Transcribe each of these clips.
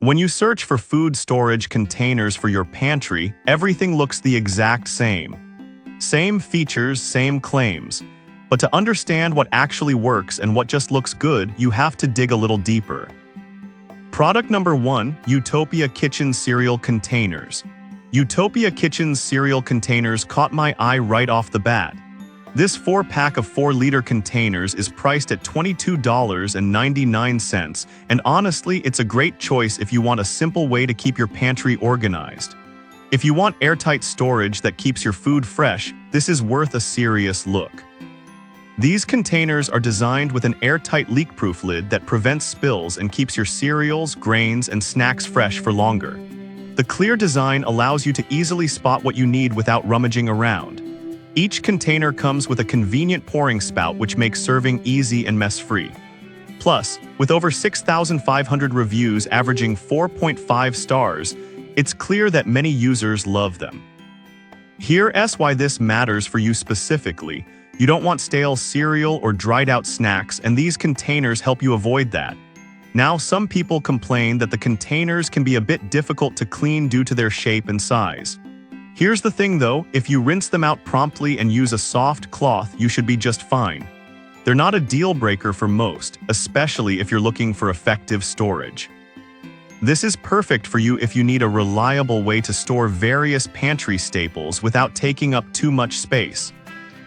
When you search for food storage containers for your pantry, everything looks the exact same. Same features, same claims. But to understand what actually works and what just looks good, you have to dig a little deeper. Product number 1, Utopia Kitchen Cereal Containers. Utopia Kitchen's cereal containers caught my eye right off the bat. This 4-pack of 4-liter containers is priced at $22.99, and honestly, it's a great choice if you want a simple way to keep your pantry organized. If you want airtight storage that keeps your food fresh, this is worth a serious look. These containers are designed with an airtight leak-proof lid that prevents spills and keeps your cereals, grains, and snacks fresh for longer. The clear design allows you to easily spot what you need without rummaging around. Each container comes with a convenient pouring spout which makes serving easy and mess-free. Plus, with over 6,500 reviews averaging 4.5 stars, it's clear that many users love them. Here's why this matters for you specifically. You don't want stale cereal or dried-out snacks, and these containers help you avoid that. Now, some people complain that the containers can be a bit difficult to clean due to their shape and size. Here's the thing though, if you rinse them out promptly and use a soft cloth, you should be just fine. They're not a deal breaker for most, especially if you're looking for effective storage. This is perfect for you if you need a reliable way to store various pantry staples without taking up too much space.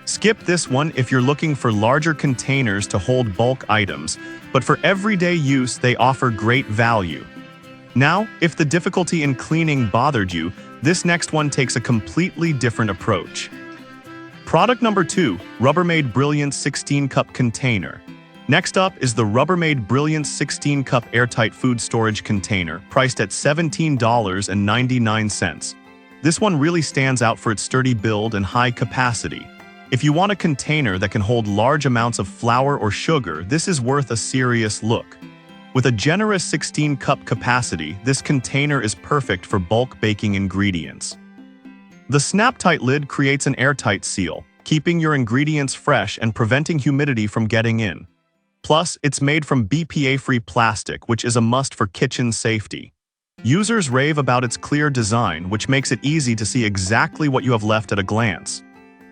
Skip this one if you're looking for larger containers to hold bulk items, but for everyday use, they offer great value. Now, if the difficulty in cleaning bothered you, this next one takes a completely different approach. Product number 2, Rubbermaid Brilliance 16-Cup Container. Next up is the Rubbermaid Brilliance 16-Cup Airtight Food Storage Container, priced at $17.99. This one really stands out for its sturdy build and high capacity. If you want a container that can hold large amounts of flour or sugar, this is worth a serious look. With a generous 16-cup capacity, this container is perfect for bulk baking ingredients. The snap-tight lid creates an airtight seal, keeping your ingredients fresh and preventing humidity from getting in. Plus, it's made from BPA-free plastic, which is a must for kitchen safety. Users rave about its clear design, which makes it easy to see exactly what you have left at a glance.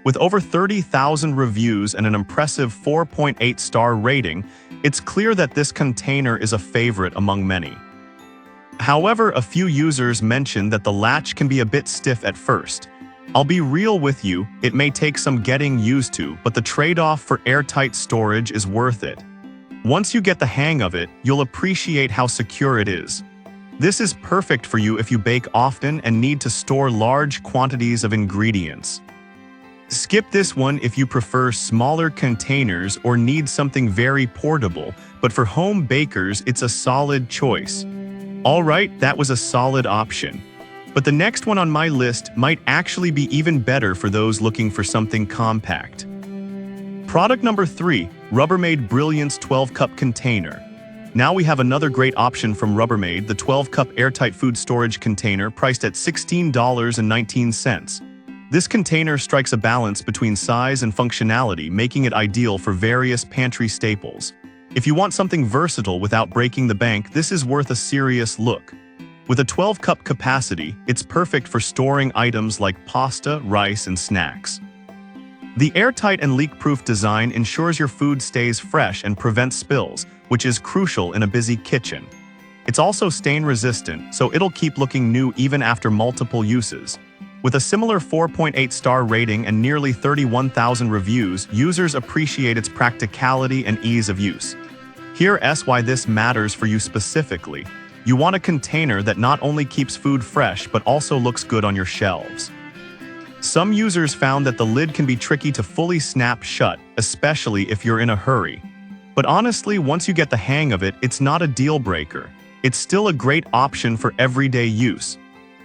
With over 30,000 reviews and an impressive 4.8-star rating, it's clear that this container is a favorite among many. However, a few users mentioned that the latch can be a bit stiff at first. I'll be real with you, it may take some getting used to, but the trade-off for airtight storage is worth it. Once you get the hang of it, you'll appreciate how secure it is. This is perfect for you if you bake often and need to store large quantities of ingredients. Skip this one if you prefer smaller containers or need something very portable, but for home bakers, it's a solid choice. Alright, that was a solid option. But the next one on my list might actually be even better for those looking for something compact. Product number 3, Rubbermaid Brilliance 12-Cup Container. Now we have another great option from Rubbermaid, the 12-cup airtight food storage container priced at $16.19. This container strikes a balance between size and functionality, making it ideal for various pantry staples. If you want something versatile without breaking the bank, this is worth a serious look. With a 12-cup capacity, it's perfect for storing items like pasta, rice, and snacks. The airtight and leak-proof design ensures your food stays fresh and prevents spills, which is crucial in a busy kitchen. It's also stain-resistant, so it'll keep looking new even after multiple uses. With a similar 4.8-star rating and nearly 31,000 reviews, users appreciate its practicality and ease of use. Here's why this matters for you specifically. You want a container that not only keeps food fresh but also looks good on your shelves. Some users found that the lid can be tricky to fully snap shut, especially if you're in a hurry. But honestly, once you get the hang of it, it's not a deal breaker. It's still a great option for everyday use.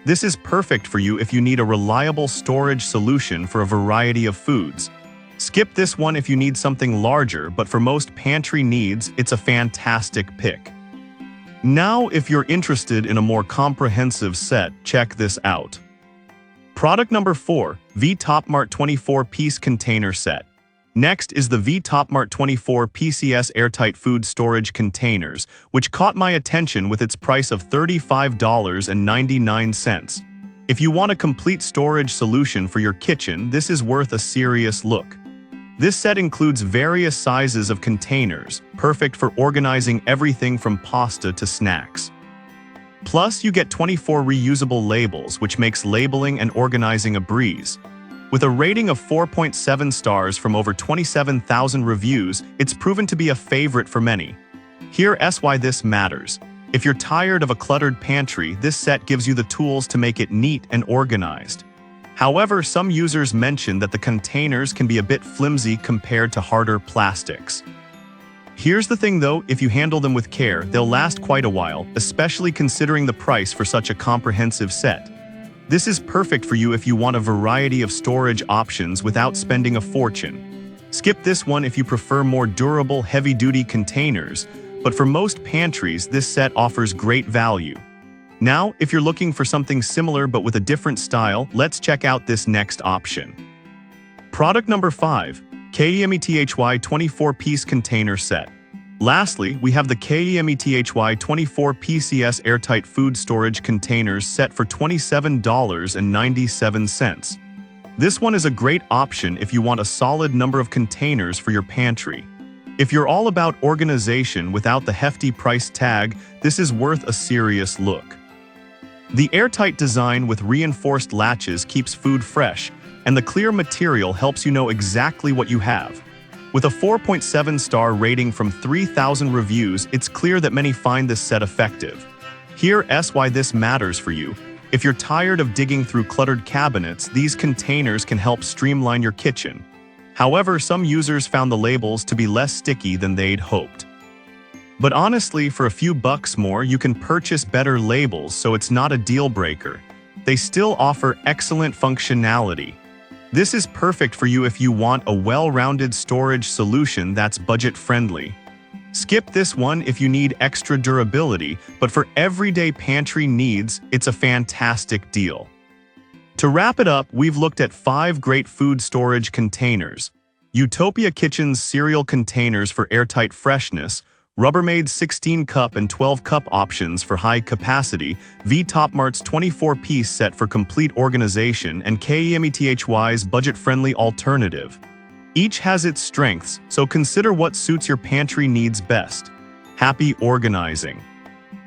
This is perfect for you if you need a reliable storage solution for a variety of foods. Skip this one if you need something larger, but for most pantry needs, it's a fantastic pick. Now, if you're interested in a more comprehensive set, check this out. Product number 4, V Topmart 24-piece container set. Next is the V-Topmart 24 PCS airtight food storage containers, which caught my attention with its price of $35.99. If you want a complete storage solution for your kitchen, this is worth a serious look. This set includes various sizes of containers, perfect for organizing everything from pasta to snacks. Plus, you get 24 reusable labels, which makes labeling and organizing a breeze. With a rating of 4.7 stars from over 27,000 reviews, it's proven to be a favorite for many. Here's why this matters. If you're tired of a cluttered pantry, this set gives you the tools to make it neat and organized. However, some users mention that the containers can be a bit flimsy compared to harder plastics. Here's the thing though, if you handle them with care, they'll last quite a while, especially considering the price for such a comprehensive set. This is perfect for you if you want a variety of storage options without spending a fortune. Skip this one if you prefer more durable, heavy-duty containers, but for most pantries, this set offers great value. Now, if you're looking for something similar but with a different style, let's check out this next option. Product number 5, KEMETHY 24-piece container set. Lastly, we have the KEMETHY 24 PCS airtight food storage containers set for $27.97. This one is a great option if you want a solid number of containers for your pantry. If you're all about organization without the hefty price tag, this is worth a serious look. The airtight design with reinforced latches keeps food fresh, and the clear material helps you know exactly what you have. With a 4.7-star rating from 3,000 reviews, it's clear that many find this set effective. Here's why this matters for you. If you're tired of digging through cluttered cabinets, these containers can help streamline your kitchen. However, some users found the labels to be less sticky than they'd hoped. But honestly, for a few bucks more, you can purchase better labels, so it's not a deal breaker. They still offer excellent functionality. This is perfect for you if you want a well-rounded storage solution that's budget-friendly. Skip this one if you need extra durability, but for everyday pantry needs, it's a fantastic deal. To wrap it up, we've looked at 5 great food storage containers: Utopia Kitchen's cereal containers for airtight freshness, Rubbermaid's 16-cup and 12-cup options for high capacity, V-Topmart's 24-piece set for complete organization, and KEMETHY's budget-friendly alternative. Each has its strengths, so consider what suits your pantry needs best. Happy organizing!